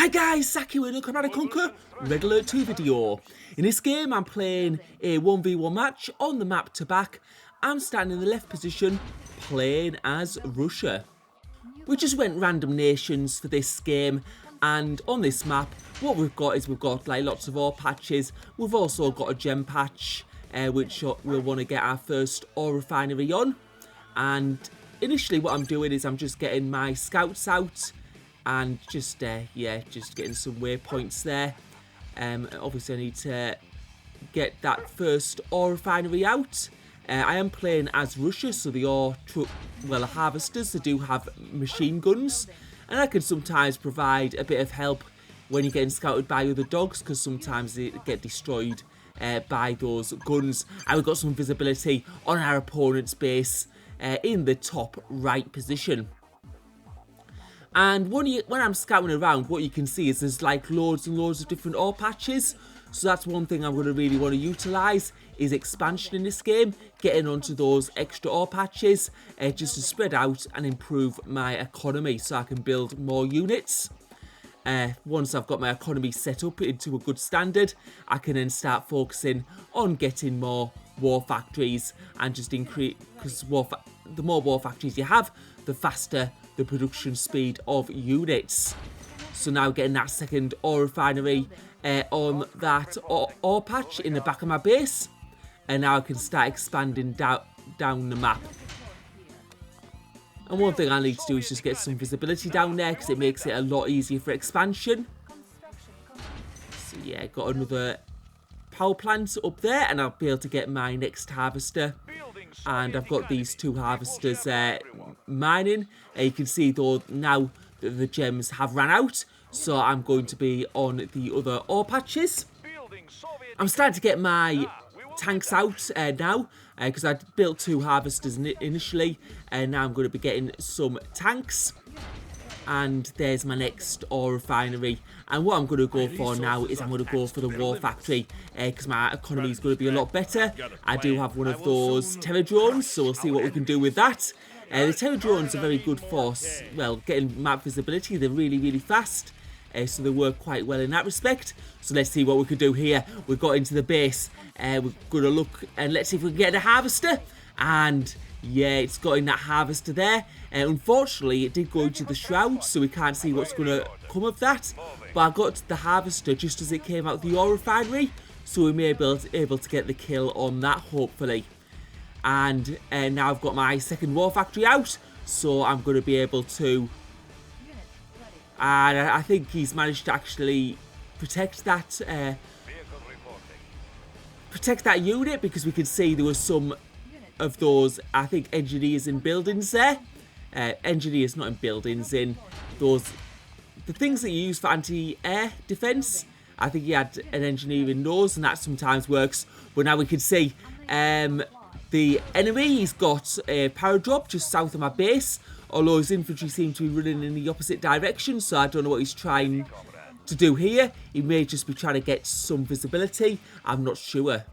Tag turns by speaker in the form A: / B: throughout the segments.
A: Hi guys, Saki with another Conquer Red Alert 2 video. In this game I'm playing a 1v1 match on the map Tubac. I'm standing in the left position playing as Russia. We just went random nations for this game, and on this map what we've got like lots of ore patches. We've also got a gem patch which we'll want to get our first ore refinery on. And initially what I'm doing is I'm just getting my scouts out and just getting some waypoints there. Obviously I need to get that first ore refinery out. I am playing as Russia, so the harvesters, they do have machine guns, and I can sometimes provide a bit of help when you're getting scouted by other dogs, because sometimes they get destroyed by those guns. And we've got some visibility on our opponent's base in the top right position. And when I'm scouting around, what you can see is there's like loads and loads of different ore patches. So that's one thing I'm going to really want to utilise, is expansion in this game, getting onto those extra ore patches just to spread out and improve my economy so I can build more units. Once I've got my economy set up into a good standard, I can then start focusing on getting more war factories and just increase, because the more war factories you have, the faster the production speed of units. So now getting that second ore refinery on that ore patch in the back of my base, and now I can start expanding down the map. And one thing I need to do is just get some visibility down there, because it makes it a lot easier for expansion. So yeah, got another power plant up there, and I'll be able to get my next harvester. And I've got these two harvesters mining. You can see though now that the gems have ran out, so I'm going to be on the other ore patches. I'm starting to get my tanks out now, because I built two harvesters initially, and now I'm going to be getting some tanks. And there's my next ore refinery. And what I'm going to go for now is I'm going to go for the war factory, because my economy is going to be a lot better. I do have one of those terror drones, so we'll see what we can do with that. The terror drones are very good for, getting map visibility. They're really, really fast, so they work quite well in that respect. So let's see what we can do here. We've got into the base. We're going to look and let's see if we can get a harvester. And yeah, it's got in that harvester there. Unfortunately, it did go into the shroud, so we can't see what's going to come of that. But I got the harvester just as it came out the ore refinery, so we may be able to get the kill on that, hopefully. And now I've got my second war factory out, so I'm going to be able to... And I think he's managed to actually protect that unit, because we can see there was some of those, I think, engineers in buildings there. Engineers, not in buildings, in those, the things that you use for anti-air defense. I think he had an engineer in those, and that sometimes works. But now we can see the enemy, he's got a power drop just south of my base, although his infantry seem to be running in the opposite direction, so I don't know what he's trying to do here. He may just be trying to get some visibility, I'm not sure.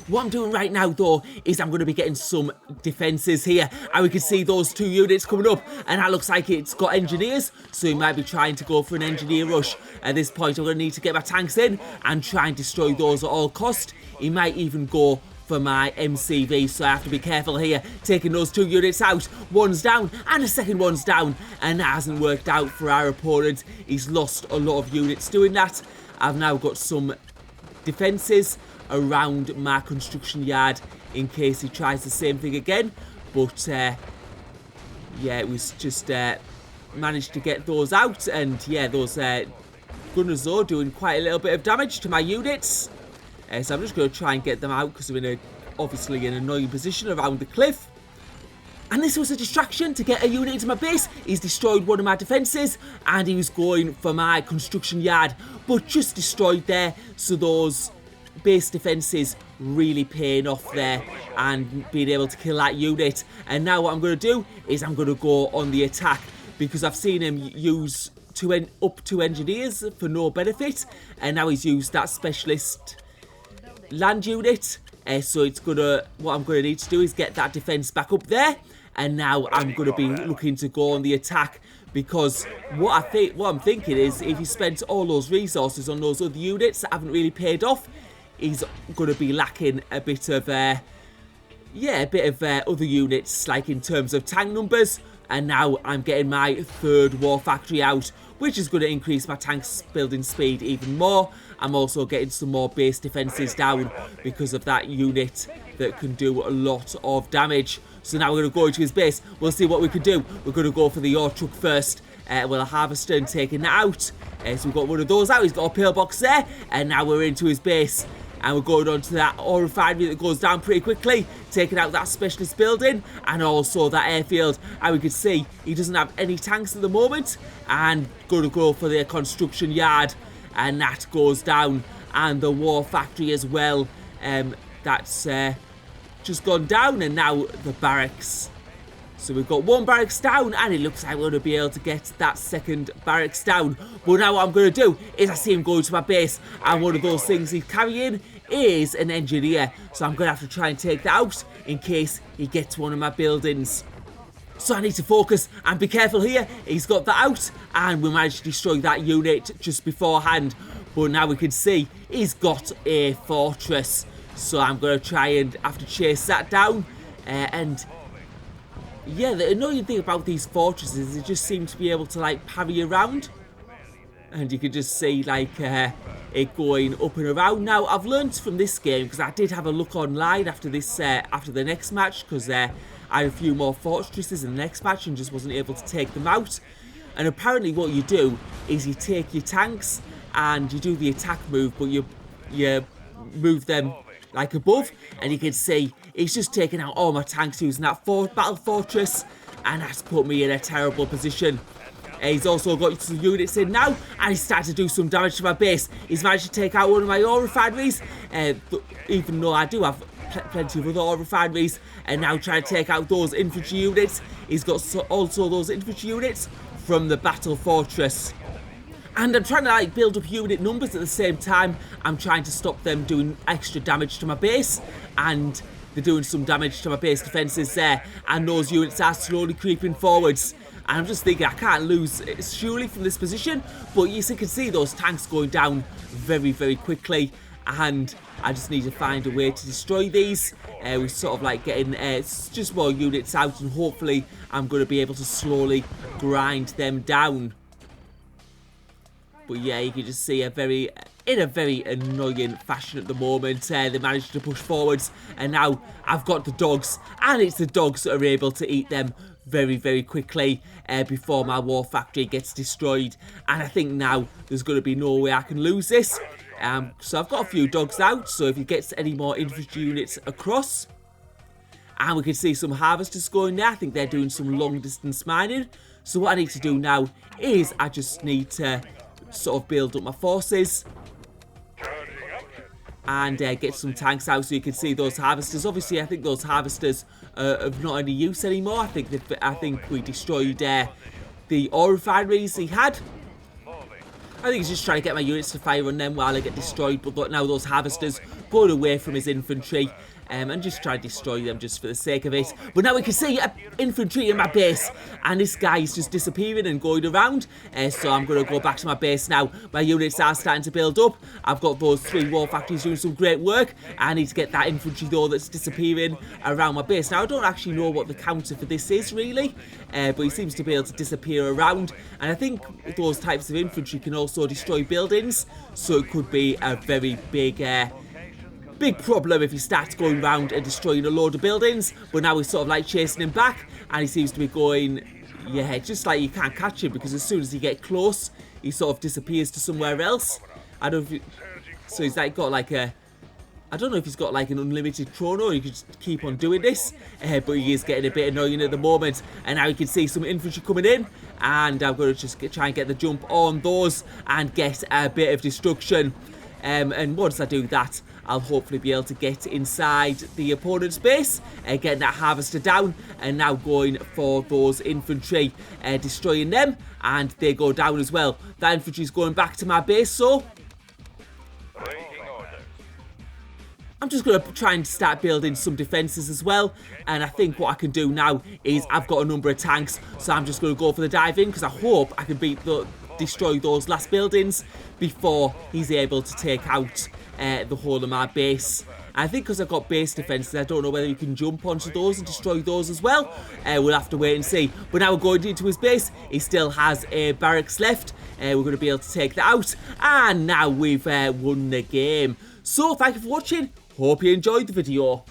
A: What I'm doing right now though is I'm going to be getting some defences here, and we can see those two units coming up, and that looks like it's got engineers, so he might be trying to go for an engineer rush. At this point I'm going to need to get my tanks in and try and destroy those at all cost. He might even go for my MCV, so I have to be careful here, taking those two units out. One's down and the second one's down, and that hasn't worked out for our opponent. He's lost a lot of units doing that. I've now got some defences around my construction yard in case he tries the same thing again, but yeah, it was just managed to get those out. And yeah, those gunners though doing quite a little bit of damage to my units, so I'm just going to try and get them out, because they're in obviously an annoying position around the cliff. And this was a distraction to get a unit into my base. He's destroyed one of my defences, and he was going for my construction yard, but just destroyed there. So those base defences really paying off there and being able to kill that unit. And now what I'm going to do is I'm going to go on the attack, because I've seen him use up to engineers for no benefit, and now he's used that specialist land unit. So it's what I'm going to need to do is get that defence back up there, and now I'm going to be looking to go on the attack, because what I'm thinking is if he spent all those resources on those other units that haven't really paid off, he's going to be lacking a bit of other units, like in terms of tank numbers. And now I'm getting my third war factory out, which is going to increase my tanks building speed even more. I'm also getting some more base defenses down because of that unit that can do a lot of damage. So now we're going to go into his base. We'll see what we can do. We're going to go for the ore truck first. With a harvester and taking that out. So we've got one of those out. He's got a pillbox there. And now we're into his base. And we're going on to that ore refinery that goes down pretty quickly, taking out that specialist building and also that airfield. And we can see he doesn't have any tanks at the moment. And going to go for the construction yard. And that goes down. And the war factory as well. That's just gone down. And now the barracks. So we've got one barracks down, and it looks like we're going to be able to get that second barracks down. But now what I'm going to do is I see him going to my base, and one of those things he's carrying is an engineer. So I'm going to have to try and take that out in case he gets one of my buildings. So I need to focus and be careful here. He's got that out, and we managed to destroy that unit just beforehand. But now we can see he's got a fortress. So I'm going to try and have to chase that down. Yeah, the annoying thing about these fortresses is they just seem to be able to, like, parry around. And you can just see, like, it going up and around. Now, I've learned from this game, because I did have a look online after this, after the next match, because I had a few more fortresses in the next match and just wasn't able to take them out. And apparently what you do is you take your tanks and you do the attack move, but you move them, like, above, and you can see he's just taken out all my tanks using that battle fortress, and that's put me in a terrible position. He's also got some units in now, and he's started to do some damage to my base. He's managed to take out one of my ore refineries, even though I do have plenty of other ore refineries, and now trying to take out those infantry units. He's got also those infantry units from the battle fortress. And I'm trying to, like, build up unit numbers at the same time. I'm trying to stop them doing extra damage to my base, and they're doing some damage to my base defences there, and those units are slowly creeping forwards. And I'm just thinking I can't lose surely from this position, but you can see those tanks going down very, very quickly, and I just need to find a way to destroy these. We're sort of like getting just more units out, and hopefully I'm going to be able to slowly grind them down. But yeah, you can just see in a very annoying fashion at the moment. They managed to push forwards, and now I've got the dogs, and it's the dogs that are able to eat them very, very quickly before my war factory gets destroyed. And I think now there's going to be no way I can lose this. So I've got a few dogs out, so if he gets any more infantry units across. And we can see some harvesters going there. I think they're doing some long distance mining. So what I need to do now is I just need to sort of build up my forces and get some tanks out so you can see those harvesters. Obviously, I think those harvesters are not any use anymore. I think we destroyed the ore refineries he had. I think he's just trying to get my units to fire on them while they get destroyed. But now those harvesters going away from his infantry. And just try to destroy them just for the sake of it. But now we can see infantry in my base, and this guy is just disappearing and going around. So I'm going to go back to my base now. My units are starting to build up. I've got those 3 war factories doing some great work. I need to get that infantry though that's disappearing around my base. Now I don't actually know what the counter for this is really, but he seems to be able to disappear around. And I think those types of infantry can also destroy buildings, so it could be a very big problem if he starts going around and destroying a load of buildings. But now we're sort of like chasing him back, and he seems to be going, yeah, just like you can't catch him, because as soon as you get close he sort of disappears to somewhere else. I don't know if so he's like got like a, I don't know if he's got like an unlimited chrono, or you can just keep on doing this, but he is getting a bit annoying at the moment. And now you can see some infantry coming in, and I'm going to just try and get the jump on those and get a bit of destruction. And once I do that, I'll hopefully be able to get inside the opponent's base, getting that harvester down, and now going for those infantry, destroying them, and they go down as well. That infantry's going back to my base, so I'm just going to try and start building some defences as well. And I think what I can do now is I've got a number of tanks. So I'm just going to go for the dive in because I hope I can destroy those last buildings before he's able to take out the whole of my base. I think because I've got base defences, I don't know whether you can jump onto those and destroy those as well. We'll have to wait and see. But now we're going into his base. He still has a barracks left. We're going to be able to take that out. And now we've won the game. So thank you for watching. Hope you enjoyed the video.